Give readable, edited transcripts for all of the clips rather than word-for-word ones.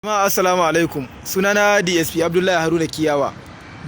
Jama'a assalamu alaikum. Sunana DSP Abdullahi Haruna Kiyawa,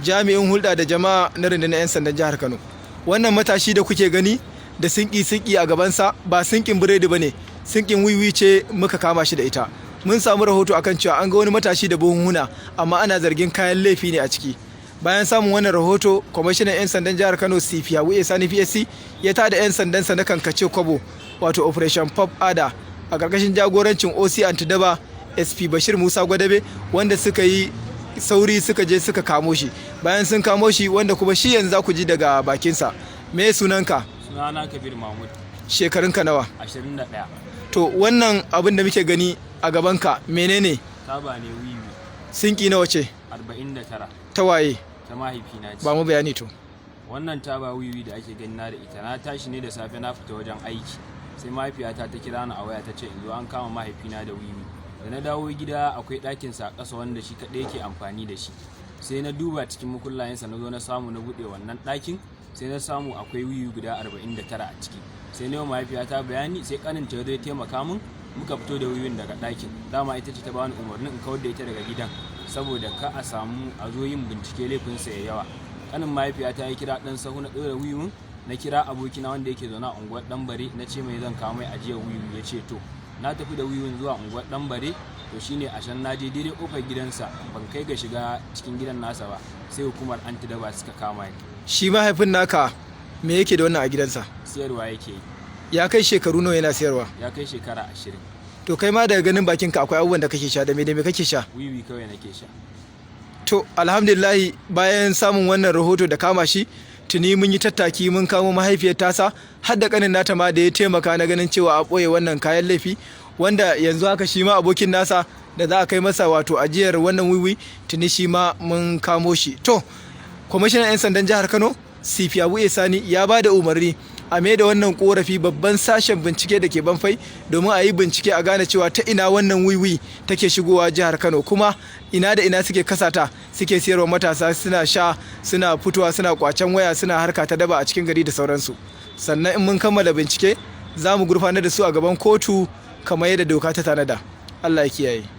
jami'in hulɗa da jama'a na rundunar 'yan sandan jihar Kano. Wannan matashi da kuke gani da sinki a gabansa ba sinkin biredi bane, sinkin wiwi ce muka kama shi da ita. Mun samu rahoto akan cewa an ga wani matashi da buhunhuna amma ana zargin kayan laifi ne a ciki. Bayan samun wannan rahoto, kwamishinan 'yan sandan jihar Kano CP Habu Sani PSC ya tada 'yan sandansa na kankace kwabo wato Operation Pop Ada a ƙarƙashin jagorancin OC Antidaba SP Bashir Musa Gwadabe, wanda suka yi sauri suka je suka kamo shi. Bayan sun kamo shi, wanda kuma shi yanzu za ku ji daga bakinsa. Me sunanka? Sunana Kabir Mahmud. Shekarunka nawa? 21. To wannan abin da muke gani a gabanka menene? Taba ne wiwi. Sinki nawa ce? 49. Ta waye? Ta mahaifina ce. Ba mu bayani to. Wannan taba wiwi da ake gani na da ita, na tashi ne da safe na fita wajen aiki. Sai mahaifiyata ta kira ni a waya ta ce in zo an kama mahaifina da wiwi. Da na dawo gida akwai ɗakinsa a ƙasa wanda shi kaɗai yake amfani da shi. Sai na duba cikin makullayensa na zo na samu na buɗe wannan ɗakin, sai na samu akwai wiwi guda 49 a ciki. Sai na yi mahaifiyata bayani, sai ƙanin ta zai taimaka min muka fito da wiwin daga ɗakin. Dama ita ce ta bani umarnin in kawar da ita daga gidan saboda ka a samu a zo yin bincike laifinsa ya yawa. Ƙanin mahaifiyata ya kira ɗan sahu na ɗora wiwin, na kira abokina wanda yake zaune a unguwar Ɗanbare na ce mai zan kawo mai ajiyar wiwi, ya ce to. Na tafi da wiwin zuwa unguwar Ɗanbare, to shine a can naje daidai kofar gidansa, ban kai ga shiga cikin gidan nasa ba, sai hukumar Antidaba suka kama ni. Shi mahaifin naka me yake da wannan a gidansa? Siyarwa yake yi. Ya kai shekaru nawa yana siyarwa? Ya kai shekara 20. To kai ma daga ganin bakinka akwai abubuwan da kake sha, da me kake sha? Wiwi kawai nake sha. To alhamdulillahi, bayan samun wannan rahoto da kama shi, tuni mun yi tattaki mun kamo mahaifiyar tasa har da kanin nata ma da ya taimaka na ganin cewa a ɓoye wannan kayan laifi, wanda yanzu haka shi ma abokin nasa da za a kai masa wato ajiyar wannan wiwi tuni shi ma mun kamo shi. To kwamishinan 'yan sandan jihar Kano CP Habu Sani ya ba da umarni a mai da wannan korafi babban sashen bincike da ke Banfai domin a yi bincike a gane cewa ta ina wannan wiwi take shigowa jihar Kano, kuma ina da ina suke kasata suke siyarwa matasa, suna sha, suna fitowa, suna kwacen waya, suna harka ta daba a cikin gari da sauransu. Sannan in mun kammala bincike za mu gurfanar da su a gaban kotu kamar yadda doka ta tanada. Allah ya kiyaye.